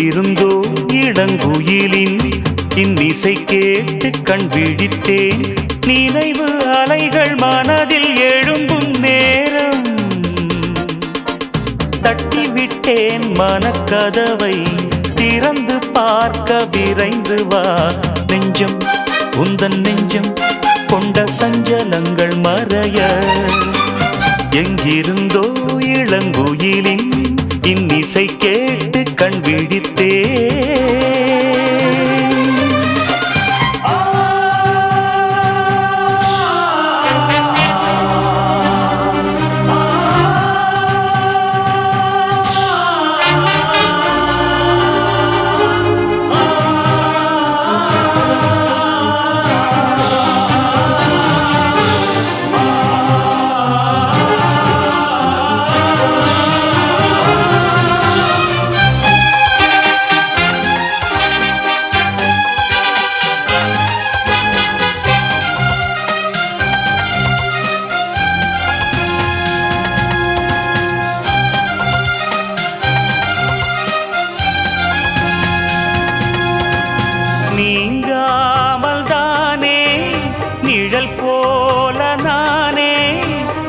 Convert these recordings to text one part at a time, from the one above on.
எங்கிருந்தோ இளங்குயிலின் இன்னிசை கேட்டு கண் விழித்தேன். நினைவு அலைகள் மனதில் எழும்பும் நேரம் தட்டிவிட்டேன் மனக்கதவை. திறந்து பார்க்க விரைந்து வா நெஞ்சம், உந்தன் நெஞ்சம் கொண்ட சஞ்சலங்கள் மறைய. எங்கிருந்தோ இளங்குயிலின் இன்னிசை கேட்டு கண் விழித்தேன். நீங்காமல் தானே நிழல் போல நானே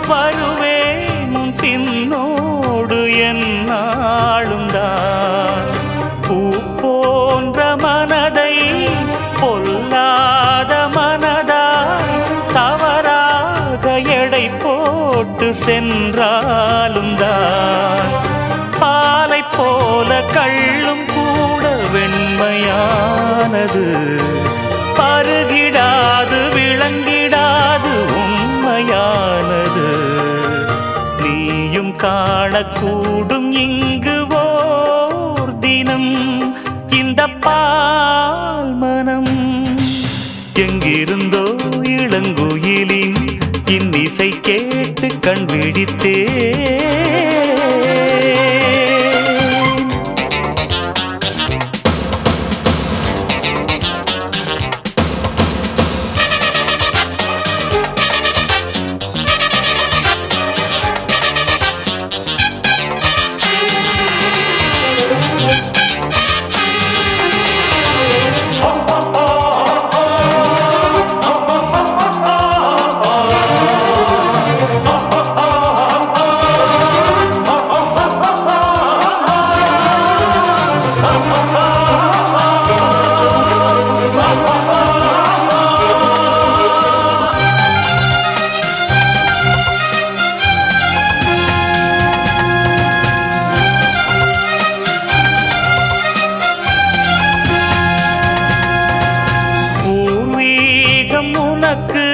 வருவேன் உன் பின்னோடு என்னாலும் தான். பூ போன்ற மனதை பொல்லாத மனதாய் தவறாக எடை போட்டு சென்றாலும் தான். பாலை போல கள்ளும் கூட வெண்மையானது, பருகிடாது விளங்கிடாது உண்மையானது. நீயும் காணக்கூடும் இங்கு ஓர் தினம் இந்த பால் மனம். எங்கிருந்தோ இளங்குயிலின் இன்னிசை கேட்டு கண் விழித்தேன். உனக்கு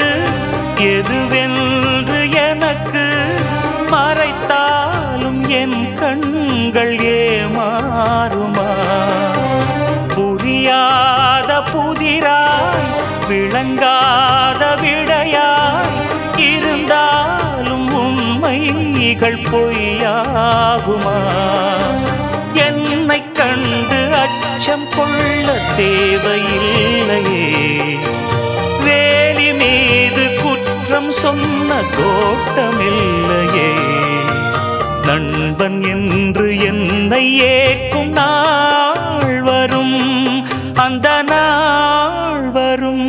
எதுவென்று எனக்கு மறைத்தாலும் என் கண்கள் ஏமாறுமா? புரியாத புதிராய் விளங்காத விடையாய் இருந்தாலும் உண்மைகள் பொய்யாகுமா? என்னை கண்டு அச்சம் கொள்ள தேவையில்லையே, வேலி மீது குற்றம் சொன்ன கோட்டமில்லையே. நண்பன் என்று என்னை ஏற்கும் நாள் வரும், அந்த நாள் வரும்.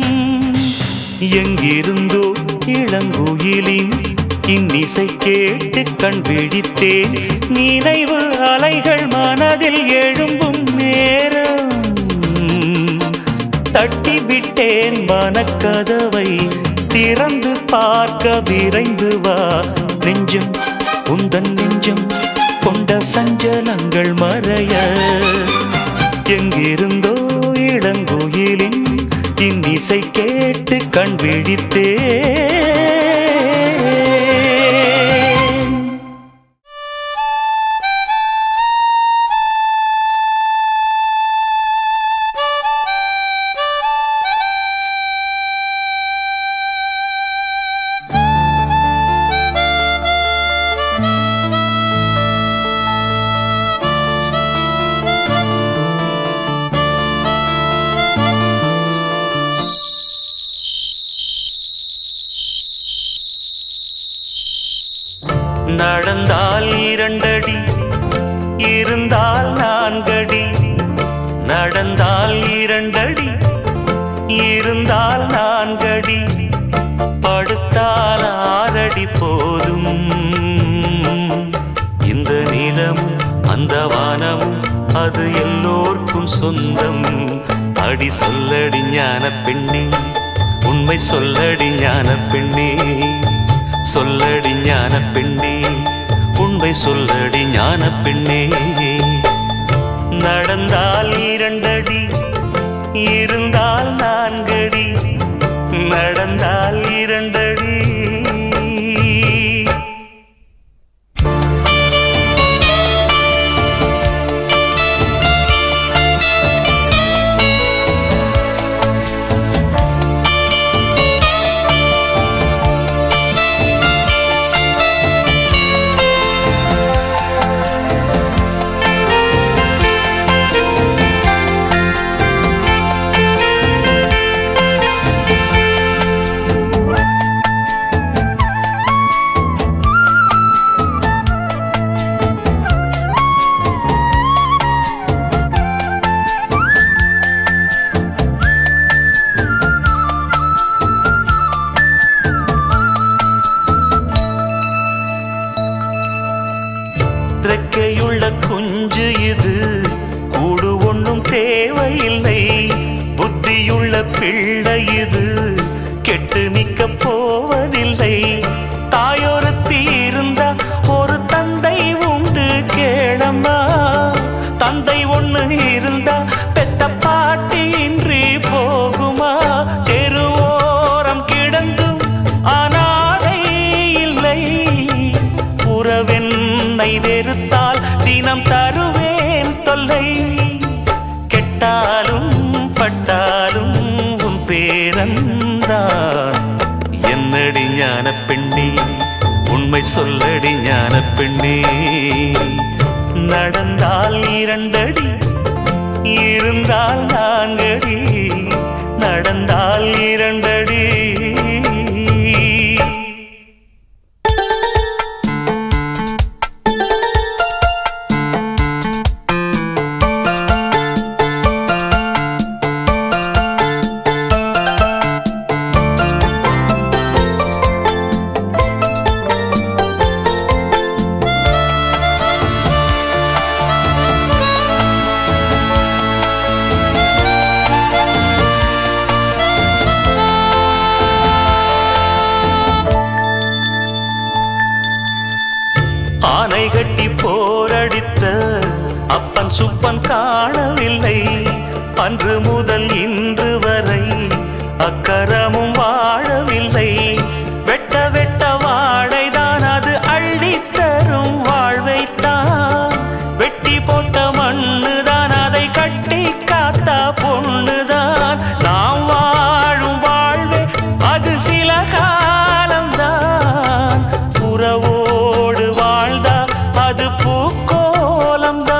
எங்கிருந்தோ இளங்குயிலின் இன்னிசை கேட்டு கண் விழித்தேன். நினைவு அலைகள் மனதில் எழும்பும் நேரம் தட்டிவிட்டேன் மனக்கதவை. திறந்து பார்க்க விரைந்து வா நெஞ்சம், உந்தன் நெஞ்சம் கொண்ட சஞ்சலங்கள் மறைய. எங்கிருந்தோ இளங்குயிலின் இன்னிசை கேட்டு கண் விழித்தேன். நடந்தால் 2 அடி, இருந்தால் 4 அடி, ஆறடி போதும். இந்த நிலமும் அந்த வானமும் அது எல்லோர்க்கும் சொந்தம். அடி சொல்லடி ஞான பெண்ணே, உண்மை சொல்லடி ஞான பெண்ணே, சொல்லடி ஞான பெண்ணே, உண்மை சொல்லடி ஞான பெண்ணே. நடந்தால் 2 அடி, இருந்தால் 4 அடி, நடந்தால் 2 அடி. ரெக்கையுள்ள குஞ்சு இது, கூடு ஒன்றும் தேவையில்லை. புத்தியுள்ள பிள்ளை இது, கெட்டு நிற்க போவதில்லை. தாயொருத்தி இருந்தா ஒரு தந்தை உண்டு கேளம்மா. தந்தை ஒண்ணு இருந்தா பெத்த பாட்டி இன்றி போகுமா? தெருவோரம் கிடந்தும் அனாதை இல்லை. உறவென்னை வெறுத்தால் தினம் தருவேன் தொல்லை. கெட்டாலும் பட்டாலும் உன் பேரந்தான். என்னடி ஞான பெண்ணே, உண்மை சொல்லடி ஞான பெண்ணே. நடந்தால் 2 அடி, இருந்தால் 4 அடி, நடந்தால் 2 அடி. ஆனை கட்டி போரடித்த அப்பன் சுப்பன் காணவில்லை. அன்று முதல் இன்று வரை அக்கரமும் வாழவில்லை. வெட்ட வெட்ட வாழைதான் அது அள்ளித்தரும் வாழ்வைத்தான். வெட்டி போட்ட மண்ணுதான் அதை கட்டி காத்தா பொண்ணுதான். நாம் வாழும் வாழ்வே அது சில காலம்தான். உறவோடு வாழ்ந்தா அது பூக்கோலம்தான்.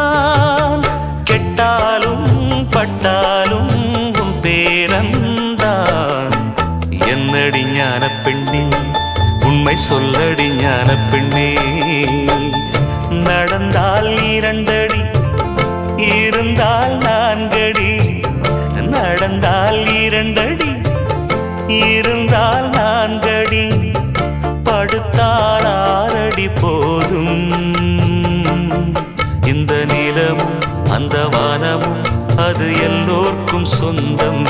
கெட்டாலும் பட்டாலும் உன் பேரந்தான். என்னடி ஞான பெண்ணே, உண்மை சொல்லடி ஞான பெண்ணே. நடந்தால் 2 அடி, இருந்தால் 4 அடி, நடந்தால் 2 அடி, இருந்தால் 4 அடி, படுத்தால் 6 அடி போதும். இந்த நிலமும் அந்த வானமும் அது எல்லோர்க்கும் சொந்தம்.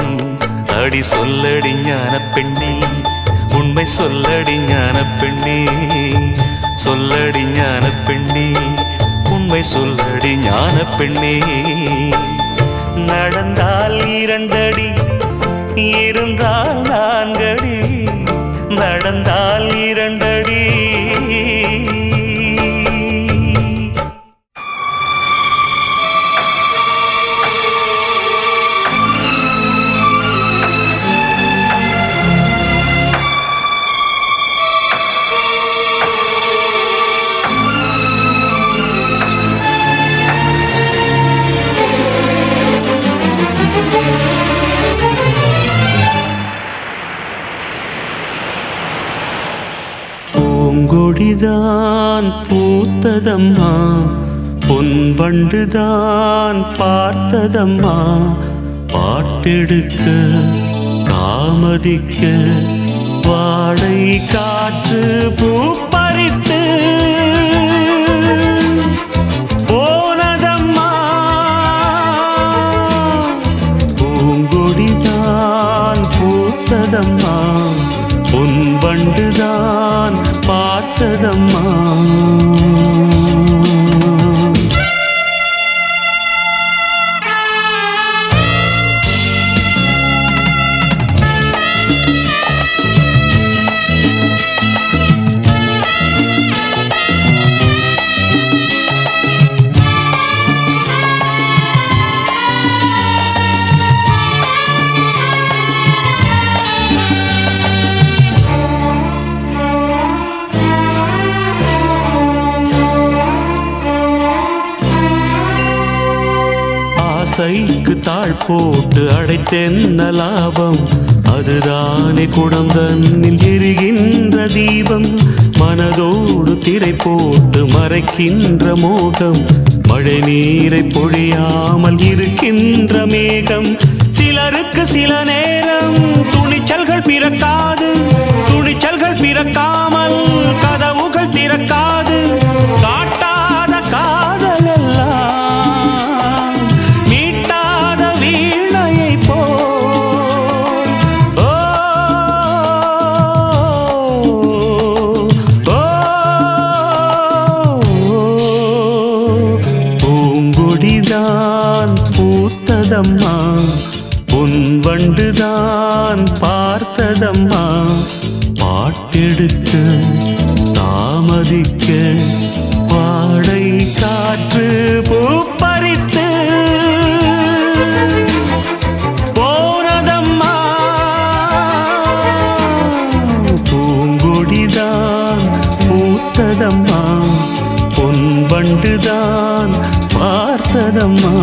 அடி சொல்லடி ஞான பெண்ணே, உண்மை சொல்லடி ஞான பெண்ணே, சொல்லடி ஞான பெண்ணே, உண்மை சொல்லடி ஞான பெண்ணே. நடந்தால் 2 அடி, இருந்தால் 4 அடி, நடந்தால் 2 அடி. பூங்கொடிதான் பூத்ததம்மா, பொன்வண்டுதான் பார்த்ததம்மா. பாட்டெடுக்க காமதிக்க வாடை காற்று பூ பறித்து போனதம்மா, பூங்கொடிதான் பூத்ததம்மா, பொன் வண்டுதான் பார்த்ததம்மா. ஆசைக்கு தாழ் போட்டு அடைத்தென்ன லாபம், அதுதானே குடம் தன்னில் எரிகின்ற தீபம். மனதோடு திரை போட்டு மறைக்கின்ற மோகம், மழை நீரை பொழியாமல் இருக்கின்ற மேகம். சிலருக்கு சில நேரம் துணிச்சல்கள் பிறக்காது, துணிச்சல்கள் பிறக்காமல் கதவுகள் திறக்காது. காட்டாத காதல் எல்லாம் மீட்டாத வீணையை போல். ஓ பூங்கொடிதான் பூத்ததம்மா, பொன் வண்டுதான் பார்த்ததம்மா. பாட்டெடுக்க தாமதிக்க வாடை காற்று பூ பறித்து போனதம்மா, பூங்கொடிதான் பூத்ததம்மா, பொன் வண்டுதான் பார்த்ததம்மா.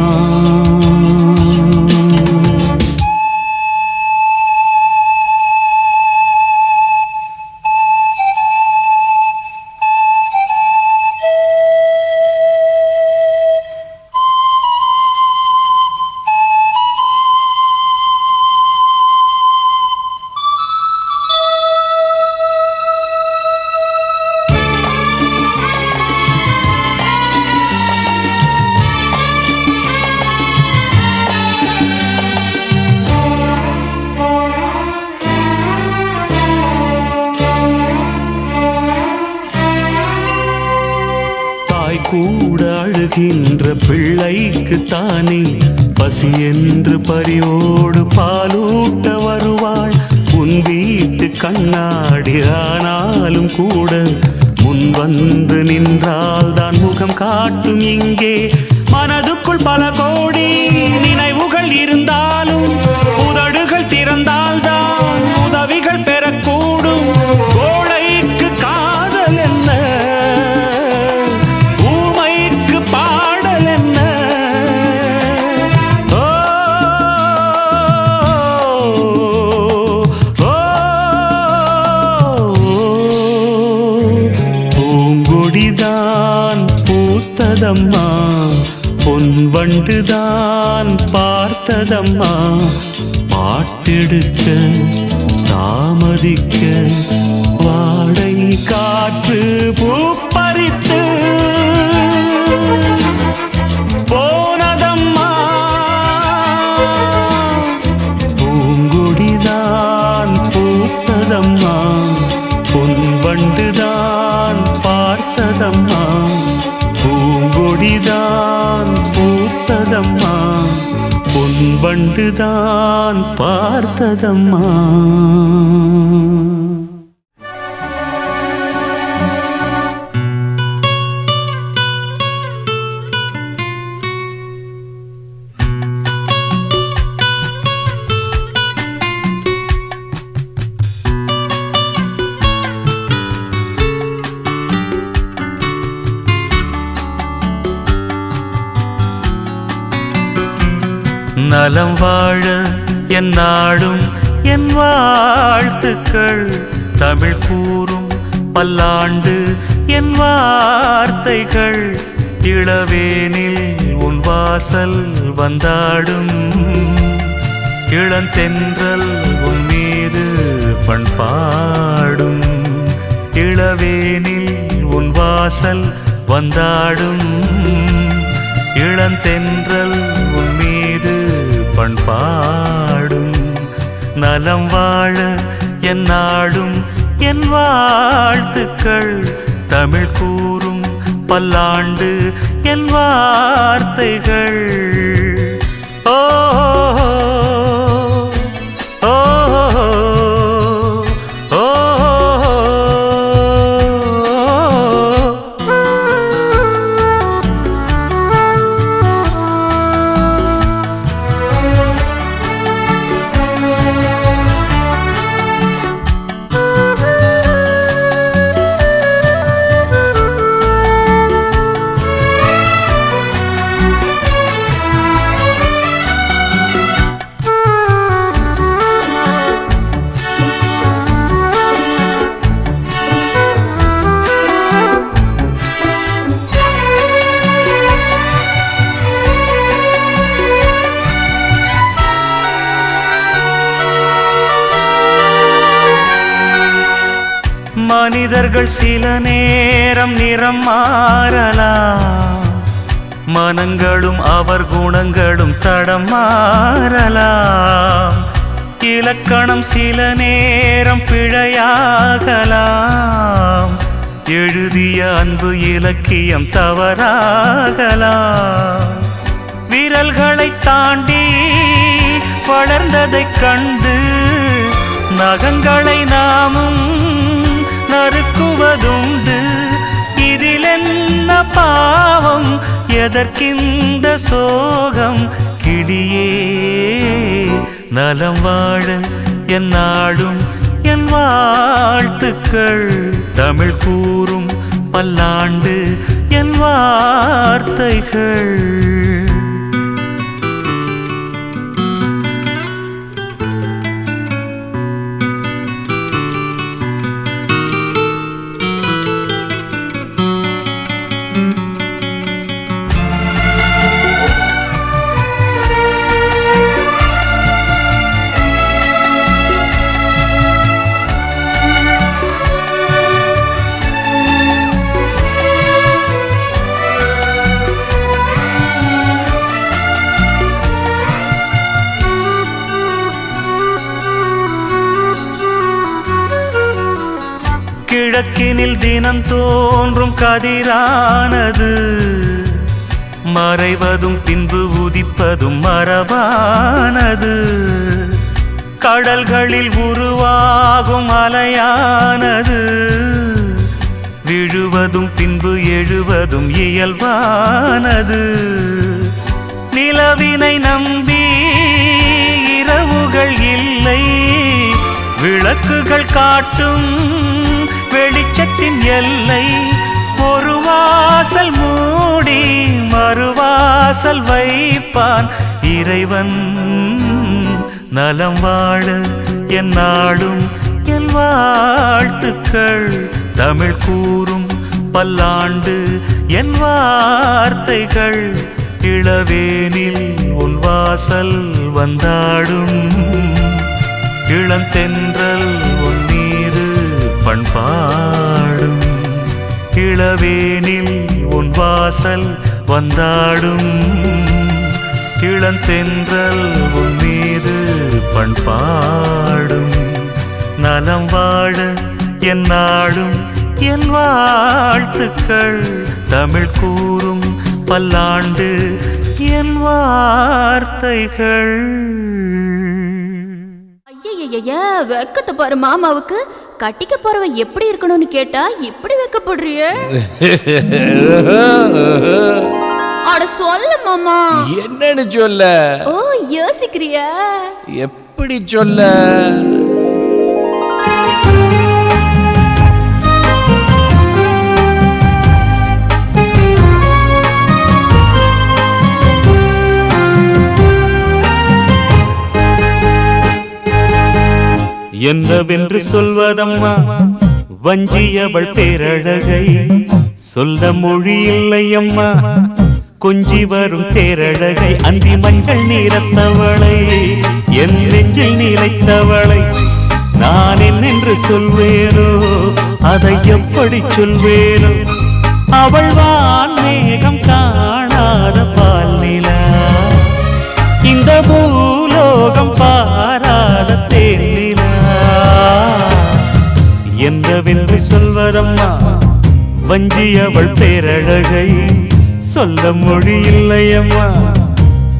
கூட அழுகின்ற பிள்ளைக்கு தானே பசி என்று பரியோடு பாலூட்ட வருவாள். உன் வீட்டு கண்ணாடி ஆனாலும் கூட முன் வந்து நின்றால் தான் முகம் காட்டும். இங்கே மனதுக்குள் பல கோடி நினைவுகள் இருந்தாலும் உதடுகள் திறந்தால் தான் உதவிகள் பெறக்கூடும். கோழைக்கு காதல் என்ன, பூங்கொடிதான் பூத்ததம்மா, பொன் வண்டுதான் பார்த்ததம்மா. பாட்டெடுக்க தாமதிக்க வாடை காற்று பூ பறித்து போனதம்மா, பூங்கொடிதான் பூத்ததம்மா, பொன் வண்டுதான் பார்த்ததம்மா. பூங்கொடிதான் பூத்ததம்மா, பொன் வண்டுதான் பார்த்ததம்மா. நலம் வாழ என் நாடும் என் வாழ்த்துக்கள், தமிழ் கூறும் பல்லாண்டு என் வார்த்தைகள். இளவேனில் உன் வாசல் வந்தாடும், இளந்தென்றல் உன் மீது பண்பாடும். இளவேனில் உன் வாசல் வந்தாடும். இளந்தென்றல் உன் மீது பண்பாடும். நலம் வாழ என் நாடும் என் வாழ்த்துக்கள். தமிழ் கூறும் பல்லாண்டு என் வார்த்தைகள். ஓ ஓ ஓ மனிதர்கள் சில நேரம் நிறம் மாறலாம். மனங்களும் அவர் குணங்களும் தடம் மாறலாம். இலக்கணம் சில நேரம் பிழையாகலாம். எழுதிய அன்பு இலக்கியம் தவறாகலாம். விரல்களை தாண்டி வளர்ந்ததைக் கண்டு நகங்களை நாமும் நறுக்குவதுண்டு. இதில் என்ன பாவம், எதற்கிந்த சோகம்? கிளியே நலம் வாழ என் நாடும் என் வாழ்த்துக்கள். தமிழ் கூறும் பல்லாண்டு என் வார்த்தைகள். கிழக்கினில் தினம் தோன்றும் கதிரானது மறைவதும் பின்பு உதிப்பதும் மரபானது. கடல்களில் உருவாகும் அலையானது விழுவதும் பின்பு எழுவதும் இயல்பானது. நிலவினை நம்பி இரவுகள் இல்லை. விளக்குகள் காட்டும் வெளிச்சத்தின் எல்லை. ஒரு வாசல் மூடி மறுவாசல் வைப்பான் இறைவன். நலம் வாழ என் நாடும் என் வாழ்த்துக்கள். தமிழ் கூறும் பல்லாண்டு என் வார்த்தைகள். இளவேனில் உன் வாசல் வந்தாடும். இளந்தென்றல் உன் மீது பண்பாடும். இளவேனில் உன் வாசல் வந்தாடும். இளந்தென்றல் உன் மீது பண்பாடும். நலம் வாழ என் நாடும் என் வாழ்த்துக்கள். தமிழ் கூறும் பல்லாண்டு என் வார்த்தைகள். ஐயா வெக்கத்தை பாரு மாமாவுக்கு. கட்டிக்க போறவன் எப்படி இருக்கணும்னு கேட்டா இப்படி வெக்கப்படுறிய? அட சொல்ல மாமா. என்னன்னு சொல்ல? ஓ யோசிக்கிறியா? எப்படி சொல்ல? என்னவென்று சொல்வதம்மா வஞ்சியவள் பேரழகை. சொல்ல மொழி இல்லையம்மா கொஞ்சி வரும் பேரழகை. அந்தி மஞ்சள் நீரத்தவளை என் நெஞ்சில் நிலைத்தவளை. நான் என்னென்று சொல்வேனோ அதை எப்படி சொல்வேனோ அவள் வான் மேகம் காணாத பால் நிலா இந்த பூலோகம் பாராத தேனிலா என்னவென்று சொல்வதம்மா வஞ்சி அவள் பேரழகை சொல்ல மொழி இல்லையம்மா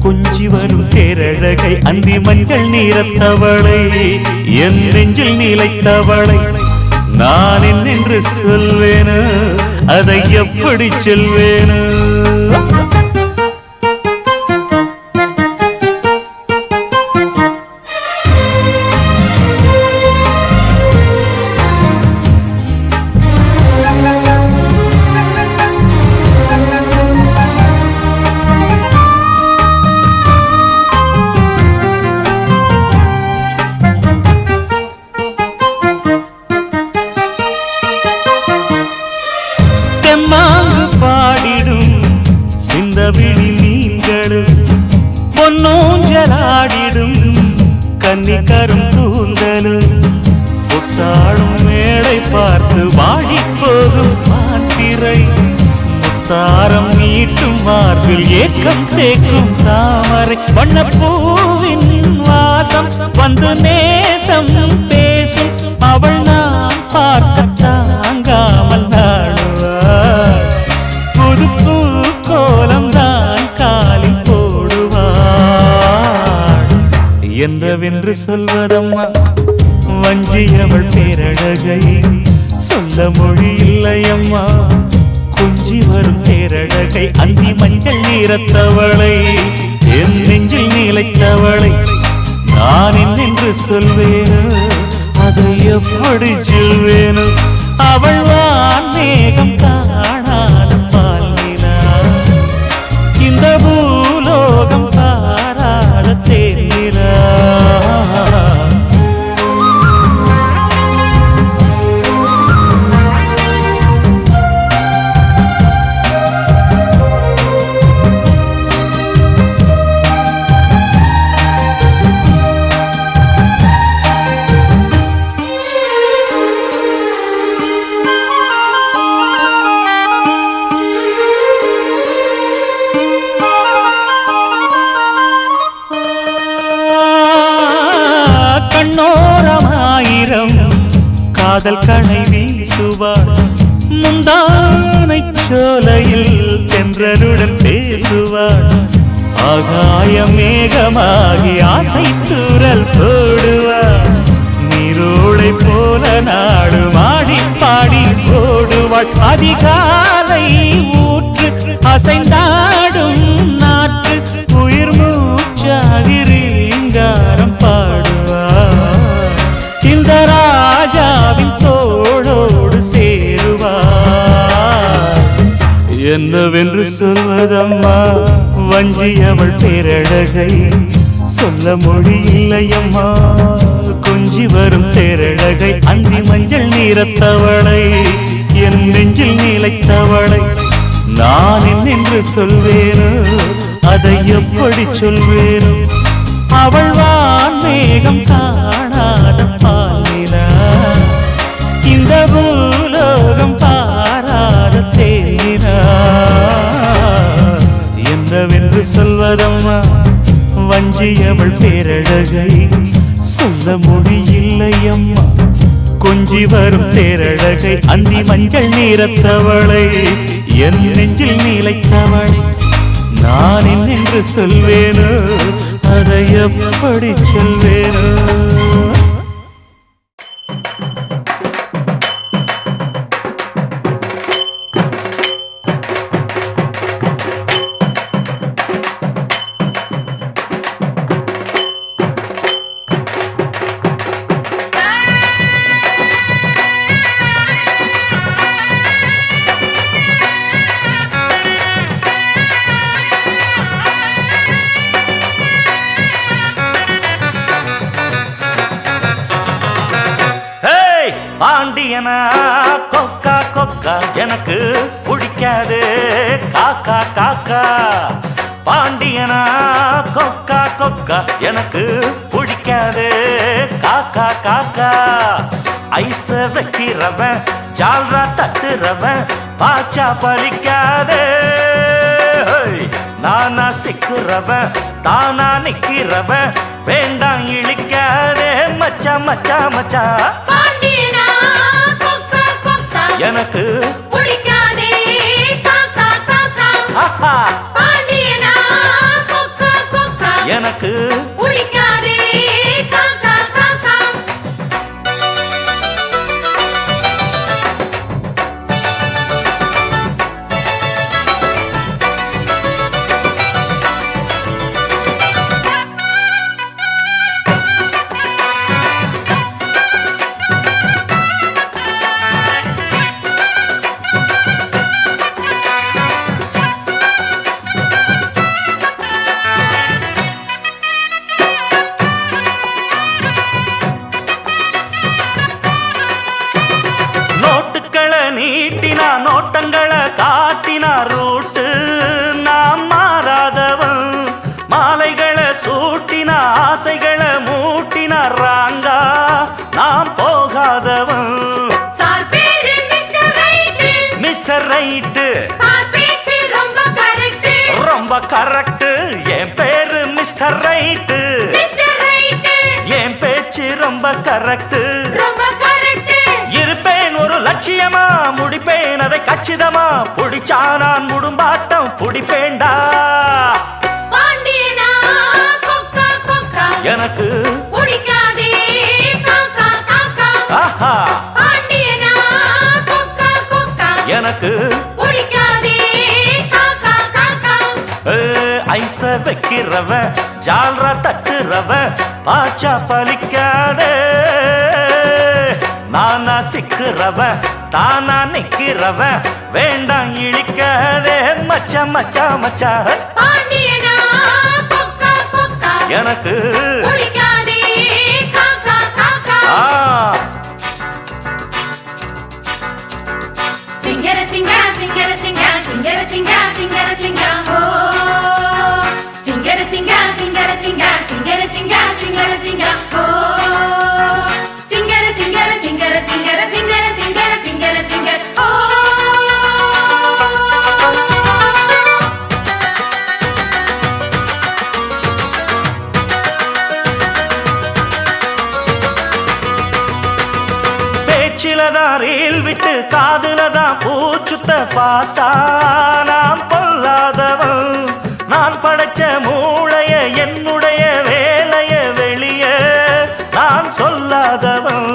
கொஞ்சி வரும் தேரழகை அந்தி மஞ்சள் நீரத்தவளை என் நெஞ்சில் நிலைத்தவளை நான் என்னென்று சொல்வேனோ அதை எப்படி சொல்வேனோ தெம்மாங்கு பாடிடும் சிந்தவிழி மீன்களும் பொன்னூஞ்சலாடிடும் கன்னிக்கரும் கூந்தலும் புத்தாளும் மேடை பார்த்து வாடி போகும் மாத்திரை முத்தாரம் நீட்டும் மார்பில் ஏக்கம் தேக்கும் தாமரை வண்ணப்பூவின் வாசம் வந்து நேசம் பேசும் அவள் நான் பார்க்க தாங்காமல் நாடுவாள் புது பூ கோலம் தான் காலில் போடுவாள் என்னவென்று சொல்வதம்மா வஞ்சி அவள் பேரழகை சொல்ல மொழி இல்லையம்மா கொஞ்சி வரும் தேரழகை அந்தி மஞ்சள் நீரத்தவளை என் நெஞ்சில் நிலைத்தவளை நான் என்னென்று சொல்வேனோ அதை எப்படி சொல்வேனோ அவள் வான் மேகம் காணாத பால் நிலா இந்த பூலோகம் பாராத தேனிலா கண்ணோரமாயிரம் காதல் கணை வீசுவாள் முந்தானை சோலையில் தென்றலுடன் பேசுவாள் ஆகாய மேகமாகி ஆசை தூரல் போடுவாள் நீரோடை போல நாடு மாடி பாடி போடுவாள் அதிகாலை ஊற்று அசைந்தாடும் நாற்று உயிர் மூச்சாகி ரீங்காரம் பாடுவாள் இந்த ராஜாவின் தோளோடு சேருவாள் என்னவென்று சொல்வதம்மா வஞ்சி அவள் பேரழகை சொல்ல மொழி இல்லையம்மா கொஞ்சி வரும் தேரழகை அந்தி மஞ்சள் நீரத்தவளை என் நெஞ்சில் நிலைத்தவளை நான் என்னென்று சொல்வேனோ அதை எப்படி சொல்வேனோ அவள் வான் மேகம் காணாத பால் நிலா இந்த பூலோகம் பாராத தேனிலா என்னவென்று சொல்வதம்மா வஞ்சி அவள் பேரழகை சொல்ல முடியில்லையம்மா கொஞ்சி வரும் தேரழகை அந்தி மஞ்சள் நீரத்தவளை என் நெஞ்சில் நிலைத்தவளை நான் என்னென்று சொல்வேனோ அதை எப்படி சொல்வேனோ பாண்டியனா கொக்கா கொக்கா எனக்கு பிடிக்காது காக்கா காக்கா பாண்டியனா கொக்கா கொக்கா எனக்கு பிடிக்காது பிடிக்காது காக்கா காக்கா ஐச வைக்கிறவன் ஜால்ரா தட்டுறவன் பாச்சா பலிக்காது நானா சிக்குறவன் தானா நிக்கிறவன் வேண்டாம் இழிக்காதே மச்சா மச்சா மச்சா எனக்கு பிடிக்காதே காக்கா காக்கா பாண்டியனா கொக்கா கொக்கா எனக்கு பிடிக்காதே காக்கா காக்கா நீட்டினா நோட்டங்களை காட்டினா ரூட்டு நாம் மாறாதவன் மாலைகளை சூட்டினா ஆசைகளை மூட்டினா ராங்கா நாம் போகாதவன் மிஸ்டர் ரைட்டு ரொம்ப கரெக்ட் என் பேரு மிஸ்டர் ரைட்டு என் பேச்சு ரொம்ப கரெக்ட் இருப்பேன் ஒரு லட்சியமா முடிப்பேன் அதை கச்சிதமா புடிச்சா நான் முடும்பாட்டம் புடிப்பேண்டா பாண்டியனா கொக்கா கொக்கா எனக்கு பிடிக்காதே காக்கா காக்கா ஆஹா பாண்டியனா கொக்கா கொக்கா எனக்கு பிடிக்காதே காக்கா காக்கா ஐச வைக்கிறவன் ஜால்ரா தட்டுறவன் பாச்சா பலிக்காதே நானா சிக்குறவன் தானா நிக்கிறவன் வேண்டாம் இழிக்காதே மச்சா மச்சா மச்சா பாண்டியனா கொக்கா கொக்கா எனக்கு பிடிக்காதே காக்கா காக்கா சிங்கர சிங்கர சிங்கர சிங்கர சிங்கர சிங்கர சிங்கர சிங்கர ஓ சிங்கர சிங்கர சிங்கர சிங்கர சிங்கர சிங்கர சிங்கர சிங்கர ஓ சிங்கர சிங்கர சிங்கர சிங்கர சிங்கர சிங்கர சிங்கர சிங்கர ஓ பேச்சிலதான் ரீல் விட்டு காதுலதான் பூச்சுத்த பார்த்தா நாம் பொல்லாதவன் நான் படைச்ச மூளைய என்னுடைய வேலைய வெளிய நான் சொல்லாதவன்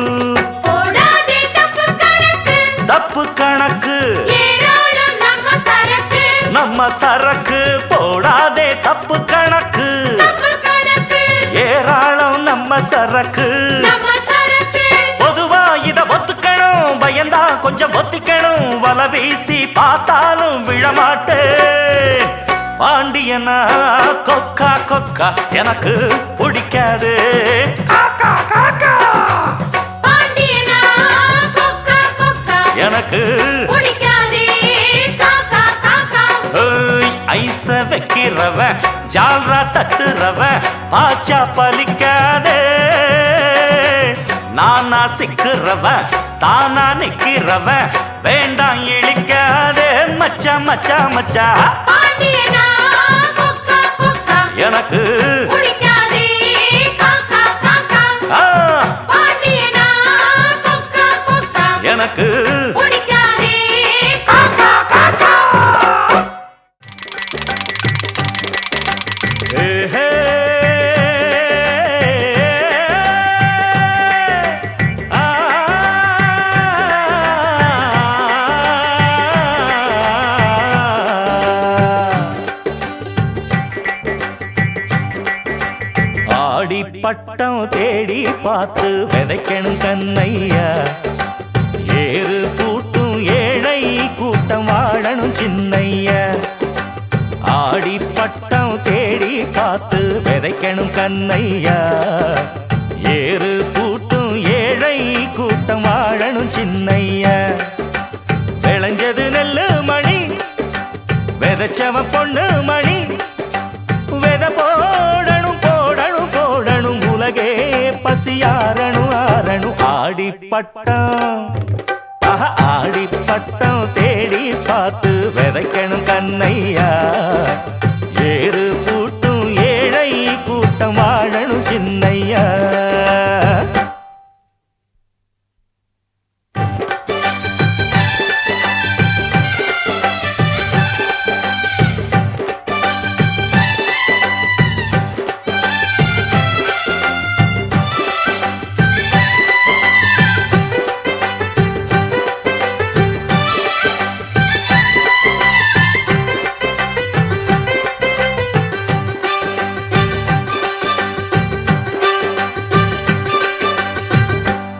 போடாதே தப்பு கணக்கு தப்பு கணக்கு ஏராளம் நம்ம சரக்கு நம்ம சரக்கு போடாதே தப்பு கணக்கு தப்பு கணக்கு ஏராளம் நம்ம சரக்கு நம்ம சரக்கு பொதுவா இத ஒத்துக்கணும் பயந்தா கொஞ்சம் ஒத்திக்கணும் வல வீசி பார்த்தாலும் விழமாட்டேன் பாண்டியனா கொக்கா கொக்கா எனக்கு பிடிக்காது காக்கா காக்கா பாண்டியனா கொக்கா கொக்கா எனக்கு பிடிக்காதே காக்கா காக்கா ஐச வைக்கிறவன் ஜால்ரா தட்டுறவன் பாச்சா பலிக்காதே நானா சிக்குறவன் தானா நிக்கிறவன் வேண்டாம் இழிக்காதே மச்சா மச்சா மச்சா பாண்டியனா கொக்கா கொக்கா எனக்கு பிடிக்காதே காக்கா காக்கா பாண்டியனா கொக்கா கொக்கா எனக்கு பிடிக்காதே காக்கா காக்கா ஹே ஆடி பட்டம் தேடி பார்த்து விதைக்கணும் கண்ணையா ஏறு கூட்டும் ஏழை கூட்டம் வாழணும் சின்னையா ஆடி பட்டம் தேடி பார்த்து விதைக்கணும் கண்ணையா ஏறு கூட்டும் ஏழை கூட்டம் வாழணும் சின்னையா விளைஞ்சது நெல்லு மணி விதைச்சவன் பொண்ணு மணி விதை போடணும் போடணும் போடணும் உலகே பட்டம் ஆடி பட்டம் தேடி பார்த்து விதைக்கணும் கண்ணையா ஏறு கூட்டும் ஏழை கூட்டம் வாழணும் சின்னையா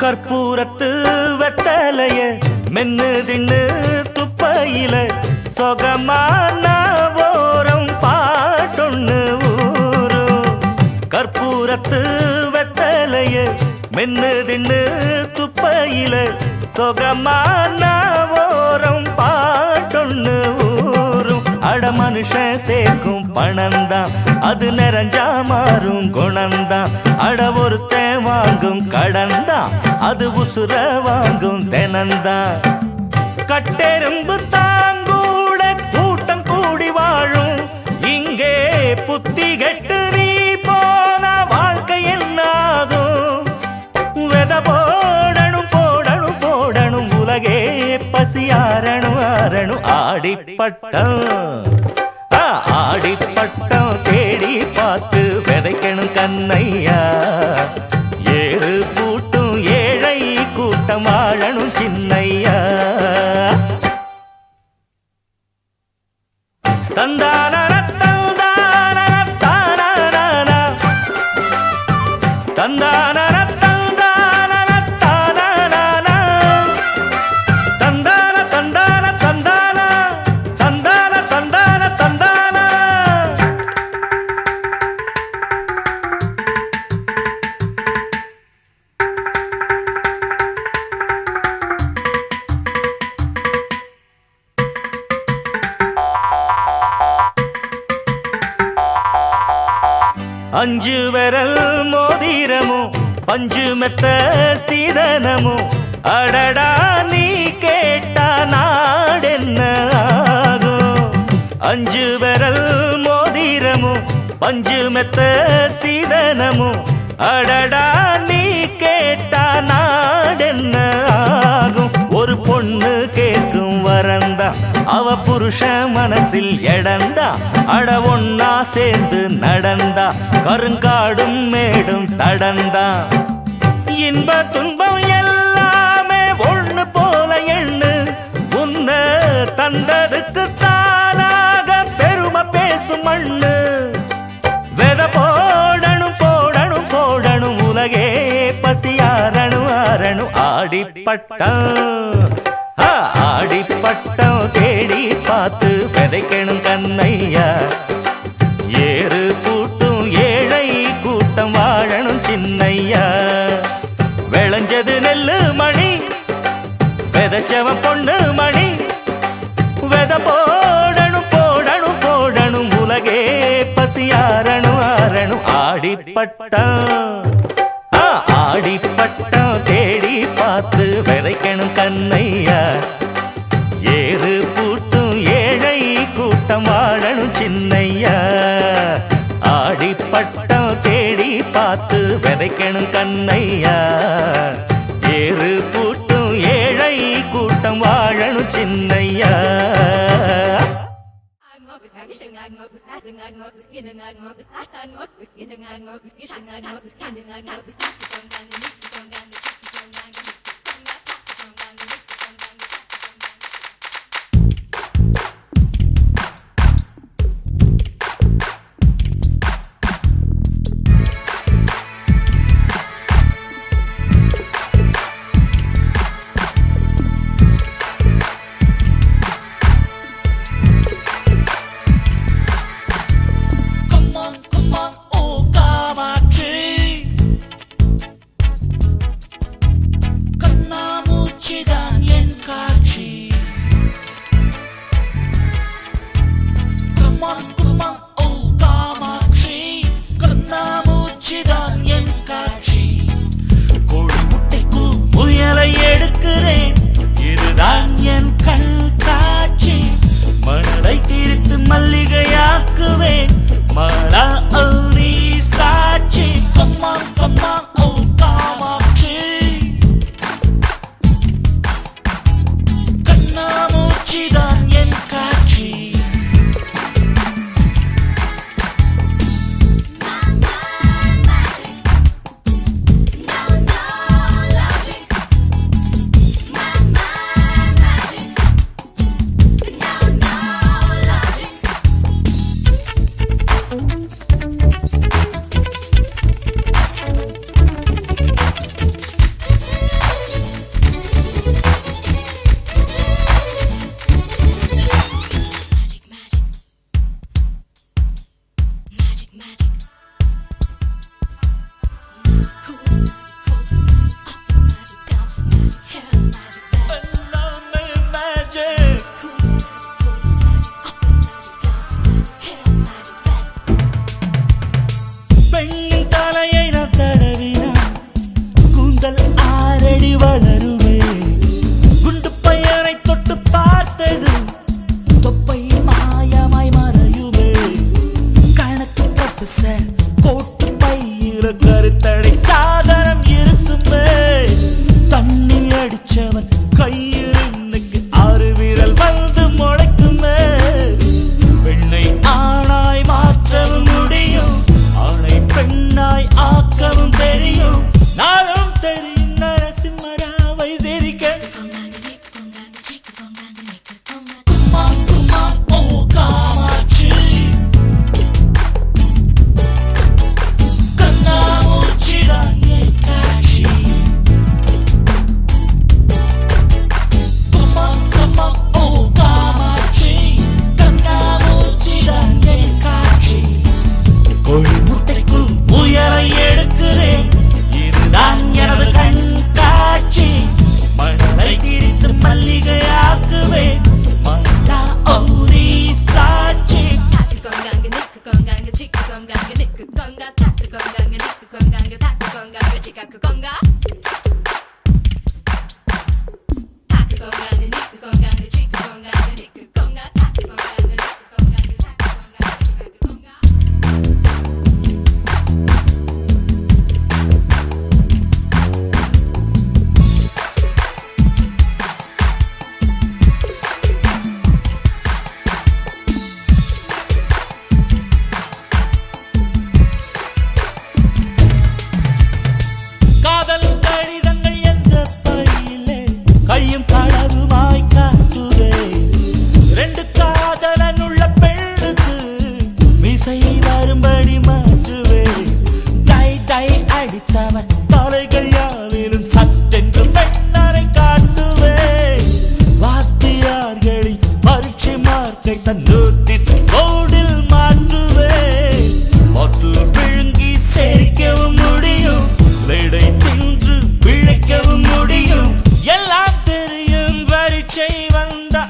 கற்பூரத்து வெத்தலைய மென்னு தின்னு துப்பையில சொகமான ஓரம் பாட்டொன்னு ஊரும் கற்பூரத்து வெத்தலைய மென்னு தின்னு துப்பையில சொகமான ஓரம் பாட்டொன்னு ஊரும் அட மனுஷன் சேர்க்கும் பணம்தான் அது நிறைஞ்சா மாறும் குணம்தான் அட ஒருத்தன் வாங்கும் கடன்தான் அது உசுர வாங்கும் தெனந்தான் கட்டெரும்பு தாங்கூட கூட்டம் கூடி வாழும் இங்கே புத்தி கெட்டு நீ போன வாழ்க்கை என்னாகும் வெத போடணும் போடணும் போடணும் உலகே பசியாரணும் ஆரணும் ஆடிப்பட்டம் ஆடிப்பட்டம் தேடி பார்த்து விதைக்கணும் கண்ணையா ஏறு கூட்டும் ஏழை கூட்டம் வாழணும் சின்னையா தந்தான தந்தான தானா தந்தான அஞ்சு விரல் மோதிரமும் பஞ்சு மெத்த சீதனமும் அடடா நீ கேட்டா நாடென்ன ஆகும் அஞ்சு விரல் மோதிரமும் பஞ்சு மெத்த சீதனமும் அடடா நீ கேட்டா நாடென்ன ஆகும் ஒரு பொண்ணு கேட்கும் வரந்தா அவ புருஷ மனசில் எடந்தா அட ஒன்னா சேர்ந்து நடந்தா கருங்காடும் மேடும் தடந்தா இன்ப துன்பம் எல்லாமே ஒண்ணு போல எண்ணு உன்ன தந்ததுக்கு தானாக பெருமை பேசும் மண்ணு வெத போடணும் போடணும் போடணும் உலகே பசியாரணும் ஆரணும் ஆடிப்பட்டம் ஆடிப்பட்டம் தேடி பார்த்து விதைக்கணும் கண்ணையா ஏறு கூட்டும் ஏழை கூட்டம் வாழணும் சின்னையா விளைஞ்சது நெல்லு மணி விதைச்சவன் பொண்ணு மணி வெத போடணும் போடணும் போடணும் உலகே பசியாரணும் ஆரணும் ஆடிப்பட்டம் ஆடிப்பட்டம் தேடி பார்த்து விதைக்கணும் கண்ணையா ஏறு கூட்டும் ஏழை கூட்டம் வாழணும் சின்னையா ஆடிப்பட்டம் தேடி பார்த்து விதைக்கணும் கண்ணையா ஏறு கூட்டும் ஏழை கூட்டம் வாழணும் சின்னையா மார்க்கை தன் நோட்டீஸ் போர்டில் மாற்றுவேன். பாட்டில் விழுங்கி சேரிக்கவும் முடியும், பிளேடை தின்று பிழைக்கவும் முடியும். எல்லாம் தெரியும் பரீட்சை வந்தா.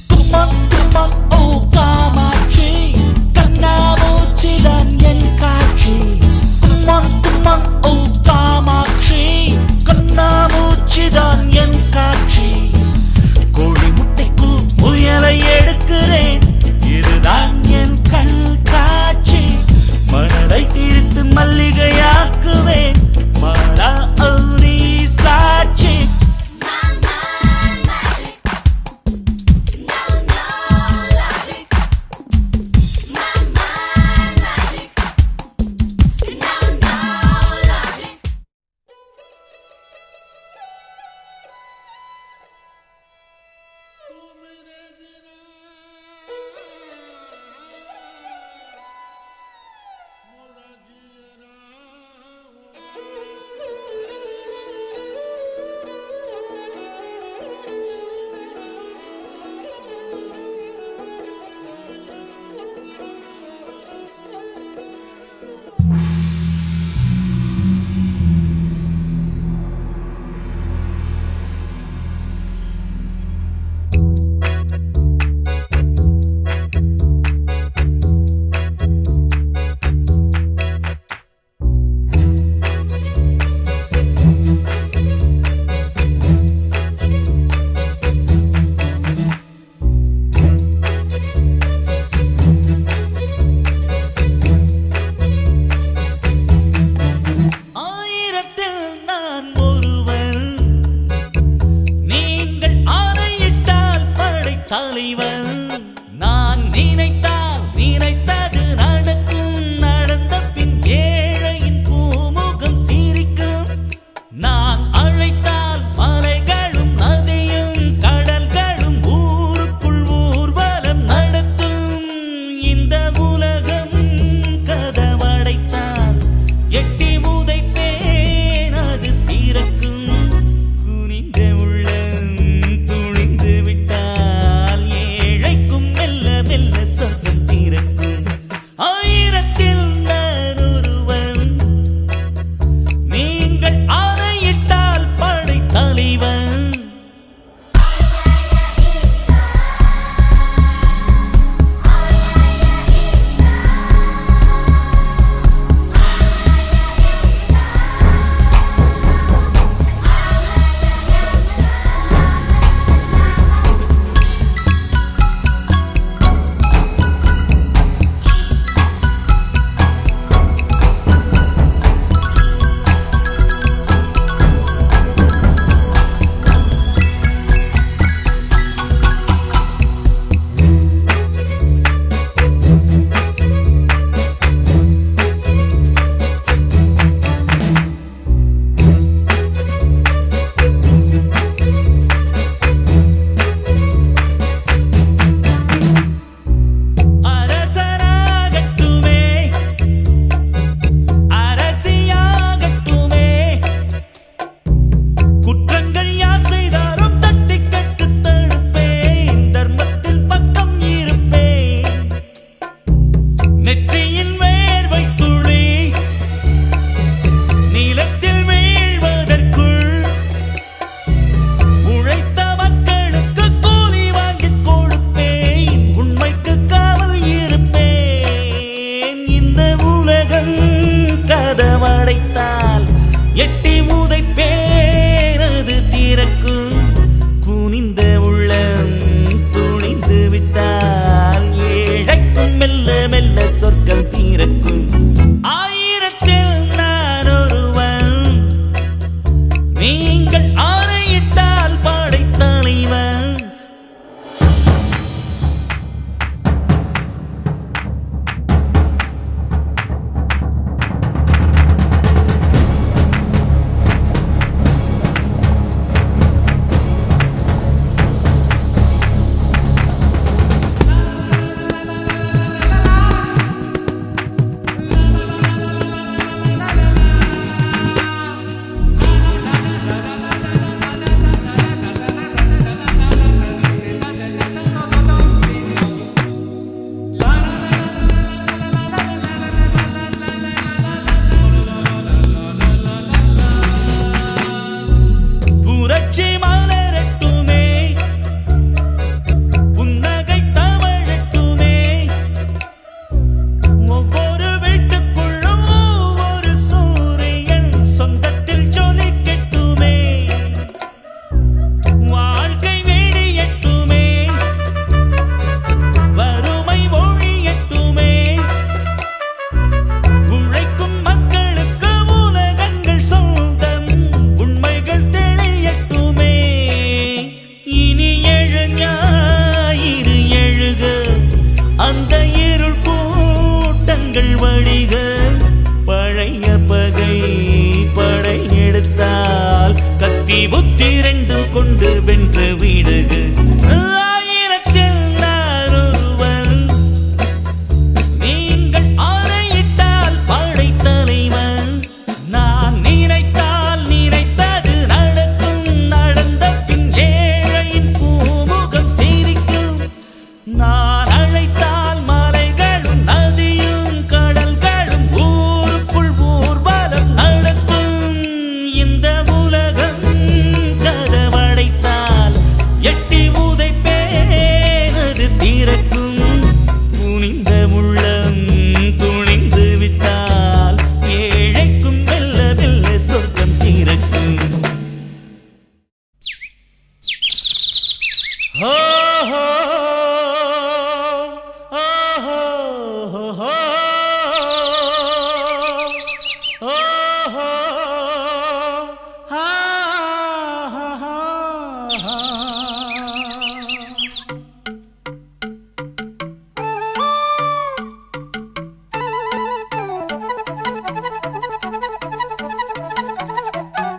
கும்மான் கும்மான் ஓ காமாட்சி, கண்ணாமூச்சிதான் என் காட்சி. கும்மான் கும்மான் ஓ காமாட்சி, கண்ணாமூச்சிதான் என் காட்சி. கோழி முட்டைக்கு முயலை எடுக்கிறேன், இதுதான் என் கண் காட்சி.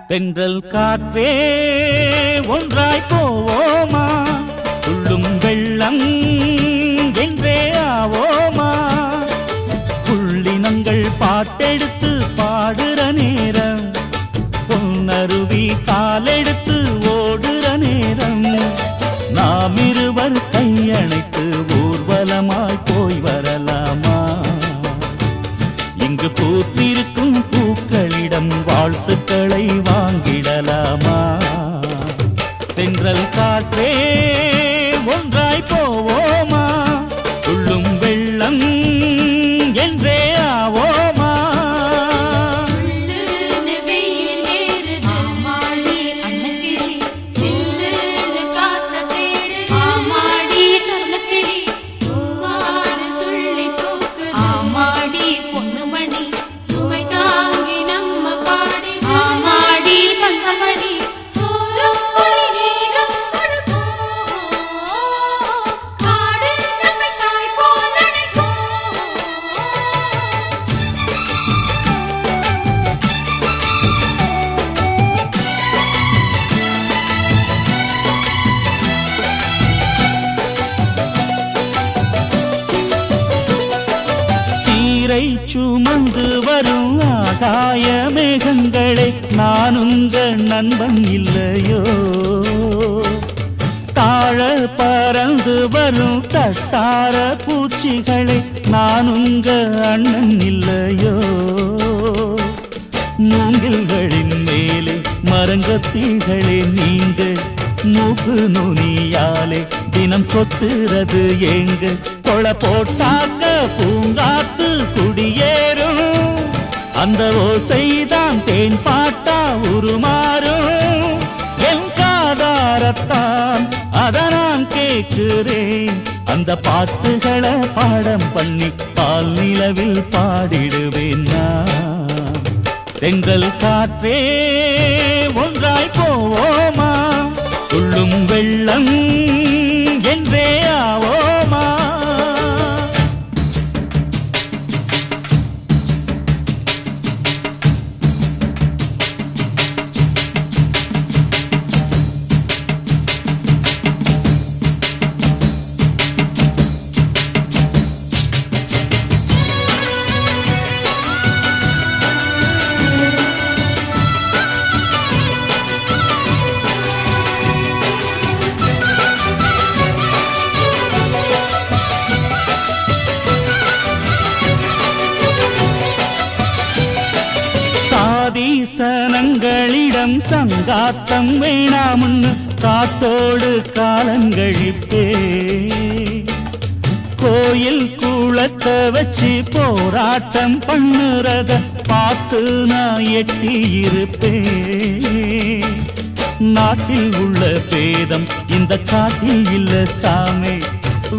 தென்றல் காற்றே ஒன்றாய் போவோமா துள்ளும் வெள்ளம் என்றே ஆவோமா புள்ளினங்கள் பாட்டெடுத்து பாடுற நேரம் பொன்னருவி காலெடுத்து ஓடுற நேரம் நாம் இருவர் கையணைத்து ஊர்வலமாய் போய் வரலாமா இங்கு பூத்திருக்கும் பூக்களிடம் வாழ்த்துக்களை வாங்கிடலாமா தென்றல் காற்றே ஒன்றாய் போவோமா துள்ளும் வெள்ளம் என்றே ஆவோமா சில்லுன்னு வெயில் ஏறுது ஆமாடி அன்னக்கிளி சில்லுன்னு காத்த தேடுது ஆமாடி சொன்னக்கிளி சும்மாடு சொல்லி தூக்குது ஆமாடி பொண்ணுமணி சுமை தாங்கி நம்ம பாடி ஆமாடி தங்கமணி சோறும் பொடி நீரும் கொடுக்கும் காடு நம்மை தாய் போல் அணைக்கும் சீரை சுமந்து வரும் ஆகாய மேகங்களே நான் உங்க நண்பன் இல்லையோ தாழ பறந்து வரும் தட்டார பூச்சிகளே நான் உங்க அண்ணன் இல்லையோ மூங்கில்களின் மேலே மரங்கத்தீகளே நீங்க மூக்கு நுனியாலே தினம் கொத்துறது எங்க கொலை போட்டாக்க பூங்காத்து குடியேறும் அந்த ஓசைதான் தேன் பாட்டா உருமாறும் என் காதாரத்தான் அத நான் கேட்கிறேன் அந்த பாட்டுகளை பாடம் பண்ணி பால் நிலவில் பாடிடுவேன் நான் தென்றல் காற்றே ஒன்றாய் போவோமா துள்ளும் வெள்ளம் என்றே ஆவோமா சாதீசனங்களிடம் சங்காத்தம் வேணாமுன்னு காத்தோடு காலங்கழிப்பே கோயில் குளத்தை வச்சு போராட்டம் பண்ணுறத பார்த்து நான் எட்டி இருப்பேன் நாட்டில் உள்ள பேதம் இந்த காட்டில் இல்ல சாமி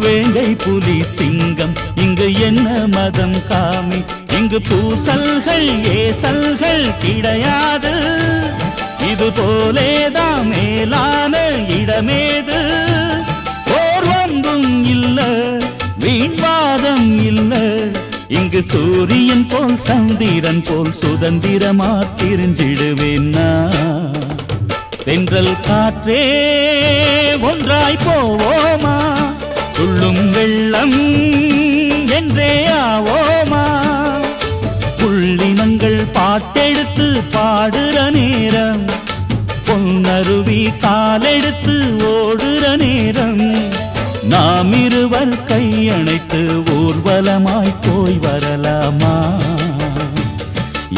வேங்கை புலி சிங்கம் இங்கு என்ன மதம் காமி இங்கு பூசல்கள் ஏசல்கள் கிடையாது இது போலேதான் மேலான இடமேது ஓர்வம்பும் இல்ல வீண்வாதம் இல்ல இங்கு சூரியன் போல் சந்திரன் போல் சுதந்திரமா திரிஞ்சிடுவேன் நான் தென்றல் காற்றே ஒன்றாய் போவோமா துள்ளும் வெள்ளம் என்றே ஆவோமா புள்ளினங்கள் பாட்டெடுத்து பாடுற நேரம் பொன்னருவி காலெடுத்து ஓடுற நேரம் நாம் இருவர் கையணைத்து ஊர்வலமாய் போய் வரலாமா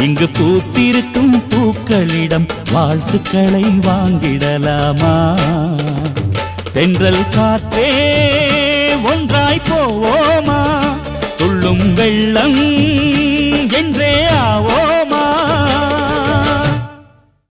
இங்கு பூத்திருக்கும் பூக்களிடம் வாழ்த்துக்களை வாங்கிடலாமா தென்றல் காற்றே ஒன்றாய் போவோமா துள்ளும் வெள்ளம்